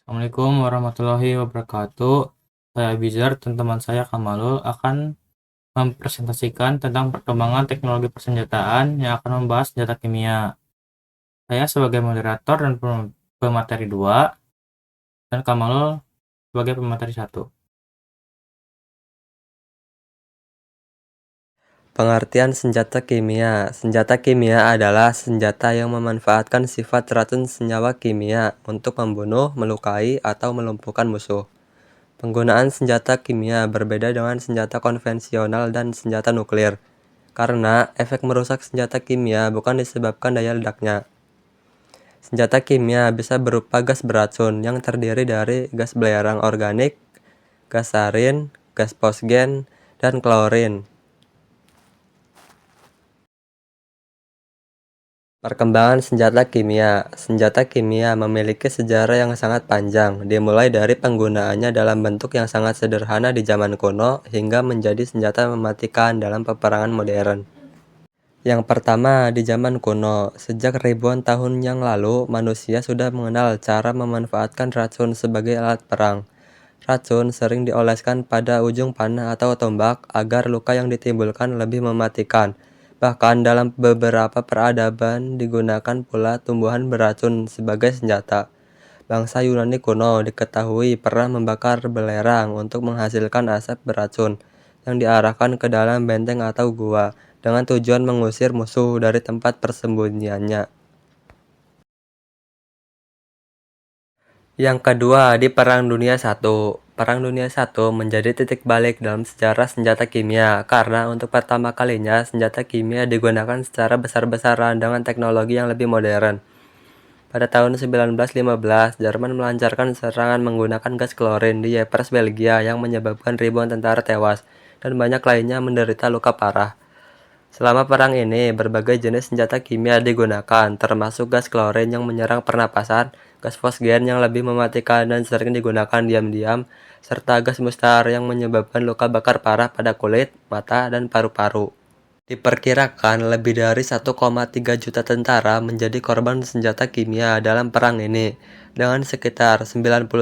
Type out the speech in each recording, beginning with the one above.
Assalamualaikum warahmatullahi wabarakatuh. Saya Bizar dan teman saya Kamalul akan mempresentasikan tentang perkembangan teknologi persenjataan yang akan membahas senjata kimia. Saya sebagai moderator dan pemateri 2 dan Kamalul sebagai pemateri 1. Pengertian senjata kimia. Senjata kimia adalah senjata yang memanfaatkan sifat racun senyawa kimia untuk membunuh, melukai, atau melumpuhkan musuh. Penggunaan senjata kimia berbeda dengan senjata konvensional dan senjata nuklir, karena efek merusak senjata kimia bukan disebabkan daya ledaknya. Senjata kimia bisa berupa gas beracun yang terdiri dari gas belerang organik, gas sarin, gas fosgen, dan klorin. Perkembangan senjata kimia. Senjata kimia memiliki sejarah yang sangat panjang, dimulai dari penggunaannya dalam bentuk yang sangat sederhana di zaman kuno hingga menjadi senjata mematikan dalam peperangan modern. Yang pertama, di zaman kuno, sejak ribuan tahun yang lalu, manusia sudah mengenal cara memanfaatkan racun sebagai alat perang. Racun sering dioleskan pada ujung panah atau tombak agar luka yang ditimbulkan lebih mematikan. Bahkan dalam beberapa peradaban digunakan pula tumbuhan beracun sebagai senjata. Bangsa Yunani kuno diketahui pernah membakar belerang untuk menghasilkan asap beracun yang diarahkan ke dalam benteng atau gua dengan tujuan mengusir musuh dari tempat persembunyiannya. Yang kedua, di Perang Dunia I. Perang Dunia I menjadi titik balik dalam sejarah senjata kimia karena untuk pertama kalinya senjata kimia digunakan secara besar-besaran dengan teknologi yang lebih modern. Pada tahun 1915, Jerman melancarkan serangan menggunakan gas klorin di Ypres, Belgia yang menyebabkan ribuan tentara tewas dan banyak lainnya menderita luka parah. Selama perang ini, berbagai jenis senjata kimia digunakan, termasuk gas klorin yang menyerang pernapasan, gas fosgen yang lebih mematikan dan sering digunakan diam-diam, serta gas mustar yang menyebabkan luka bakar parah pada kulit, mata, dan paru-paru. Diperkirakan lebih dari 1,3 juta tentara menjadi korban senjata kimia dalam perang ini, dengan sekitar 91.000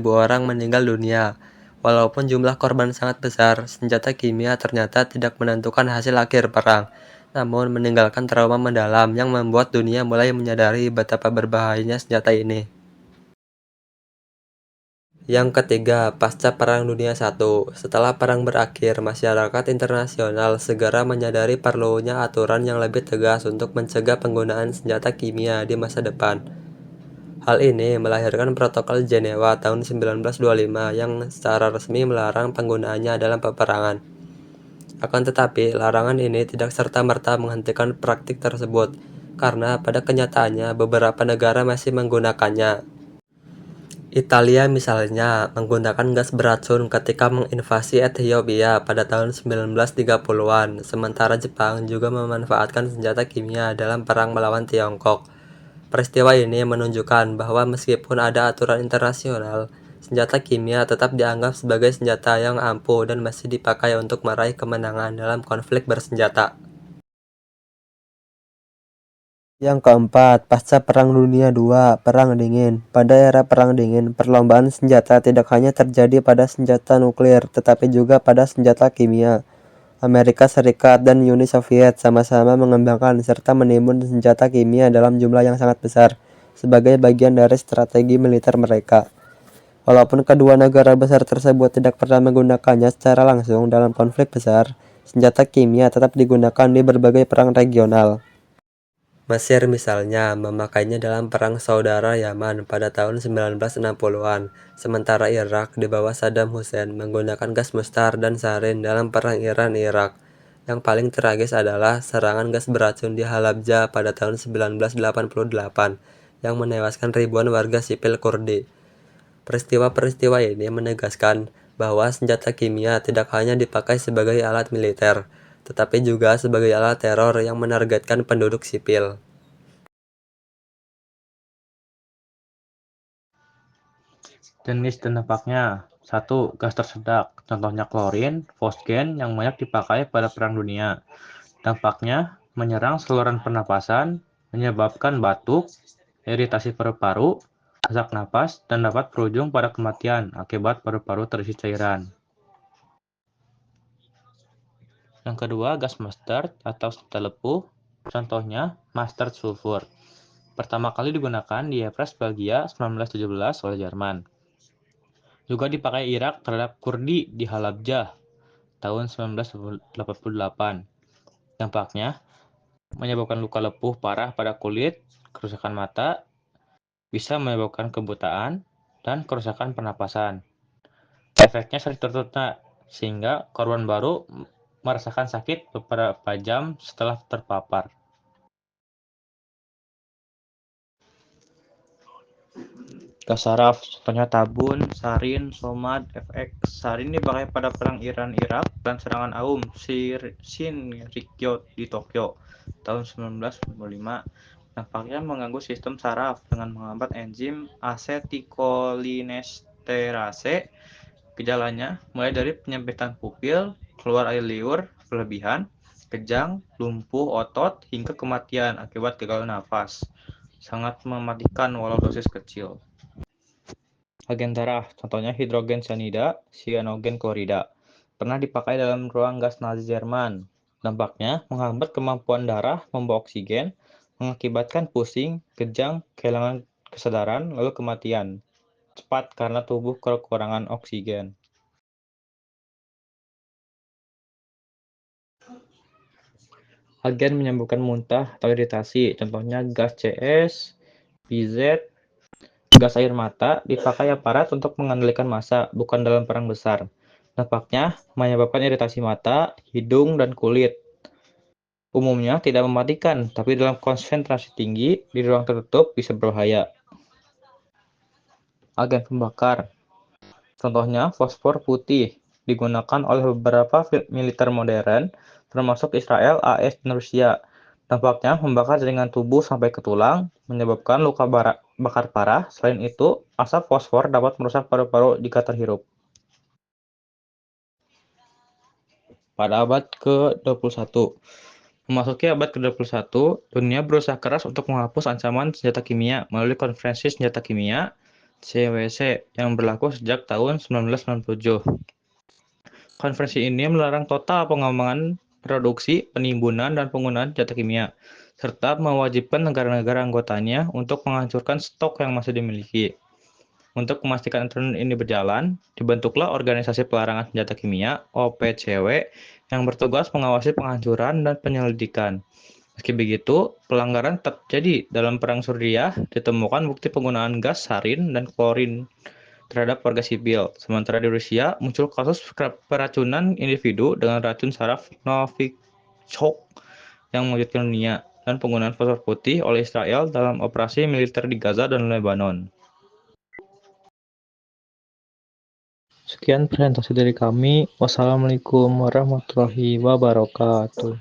orang meninggal dunia. Walaupun jumlah korban sangat besar, senjata kimia ternyata tidak menentukan hasil akhir perang, namun meninggalkan trauma mendalam yang membuat dunia mulai menyadari betapa berbahayanya senjata ini. Yang ketiga, pasca Perang Dunia I. Setelah perang berakhir, masyarakat internasional segera menyadari perlunya aturan yang lebih tegas untuk mencegah penggunaan senjata kimia di masa depan. Hal ini melahirkan Protokol Jenewa tahun 1925 yang secara resmi melarang penggunaannya dalam peperangan. Akan tetapi, larangan ini tidak serta-merta menghentikan praktik tersebut, karena pada kenyataannya beberapa negara masih menggunakannya. Italia misalnya menggunakan gas beracun ketika menginvasi Ethiopia pada tahun 1930-an, sementara Jepang juga memanfaatkan senjata kimia dalam perang melawan Tiongkok. Peristiwa ini menunjukkan bahwa meskipun ada aturan internasional, senjata kimia tetap dianggap sebagai senjata yang ampuh dan masih dipakai untuk meraih kemenangan dalam konflik bersenjata. Yang keempat, pasca Perang Dunia II, Perang Dingin. Pada era Perang Dingin, perlombaan senjata tidak hanya terjadi pada senjata nuklir, tetapi juga pada senjata kimia. Amerika Serikat dan Uni Soviet sama-sama mengembangkan serta menimbun senjata kimia dalam jumlah yang sangat besar, sebagai bagian dari strategi militer mereka. Walaupun kedua negara besar tersebut tidak pernah menggunakannya secara langsung dalam konflik besar, senjata kimia tetap digunakan di berbagai perang regional. Mesir misalnya memakainya dalam Perang Saudara Yaman pada tahun 1960-an, sementara Irak di bawah Saddam Hussein menggunakan gas mustar dan sarin dalam Perang Iran-Irak. Yang paling tragis adalah serangan gas beracun di Halabja pada tahun 1988 yang menewaskan ribuan warga sipil Kurdi. Peristiwa-peristiwa ini menegaskan bahwa senjata kimia tidak hanya dipakai sebagai alat militer, tetapi juga sebagai alat teror yang menargetkan penduduk sipil. Jenis dan dampaknya. 1. Gas tersedak, contohnya klorin, fosgen yang banyak dipakai pada Perang Dunia. Dampaknya menyerang saluran pernapasan, menyebabkan batuk, iritasi paru-paru, sesak napas, dan dapat berujung pada kematian akibat paru-paru terisi cairan. Yang kedua, gas mustard atau senjata lepuh, contohnya mustard sulfur. Pertama kali digunakan di Yevpraksia 1917 oleh Jerman. Juga dipakai Irak terhadap Kurdi di Halabja tahun 1988. Dampaknya menyebabkan luka lepuh parah pada kulit, kerusakan mata, bisa menyebabkan kebutaan, dan kerusakan pernapasan. Efeknya sering tertunda, sehingga korban baru merasakan sakit beberapa jam setelah terpapar. Gas saraf, contohnya tabun, sarin, somad, FX. Sarin dipakai pada perang Iran-Irak dan serangan Aum Shinrikyo di Tokyo tahun 1995. Dampaknya mengganggu sistem saraf dengan menghambat enzim asetikolinesteerase. Gejalanya mulai dari penyempitan pupil, keluar air liur berlebihan, kejang, lumpuh otot, hingga kematian akibat gagal nafas. Sangat mematikan walau dosis kecil. Agen darah, contohnya hidrogen cyanida, cyanogen klorida, pernah dipakai dalam ruang gas Nazi Jerman. Dampaknya menghambat kemampuan darah membawa oksigen, mengakibatkan pusing, kejang, kehilangan kesadaran, lalu kematian cepat karena tubuh kekurangan oksigen. Agen menyebabkan muntah atau iritasi, contohnya gas CS, BZ, gas air mata dipakai aparat untuk mengendalikan massa, bukan dalam perang besar. Dampaknya menyebabkan iritasi mata, hidung, dan kulit. Umumnya tidak mematikan, tapi dalam konsentrasi tinggi di ruang tertutup bisa berbahaya. Agen pembakar, contohnya fosfor putih, digunakan oleh beberapa militer modern, termasuk Israel, AS, dan Rusia. Dampaknya membakar jaringan tubuh sampai ke tulang, menyebabkan luka bakar parah. Selain itu, asap fosfor dapat merusak paru-paru jika terhirup. Pada abad ke-21, memasuki abad ke-21, dunia berusaha keras untuk menghapus ancaman senjata kimia melalui Konferensi Senjata Kimia (CWC) yang berlaku sejak tahun 1997. Konferensi ini melarang total pengembangan, produksi, penimbunan, dan penggunaan senjata kimia, serta mewajibkan negara-negara anggotanya untuk menghancurkan stok yang masih dimiliki. Untuk memastikan aturan ini berjalan, dibentuklah Organisasi Pelarangan Senjata Kimia (OPCW) yang bertugas mengawasi penghancuran dan penyelidikan. Meski begitu, pelanggaran tetap terjadi. Dalam Perang Suriah, ditemukan bukti penggunaan gas sarin dan klorin terhadap warga sipil. Sementara di Rusia, muncul kasus peracunan individu dengan racun saraf Novichok yang mengejutkan dunia, dan penggunaan fosfor putih oleh Israel dalam operasi militer di Gaza dan Lebanon. Sekian presentasi dari kami. Wassalamualaikum warahmatullahi wabarakatuh.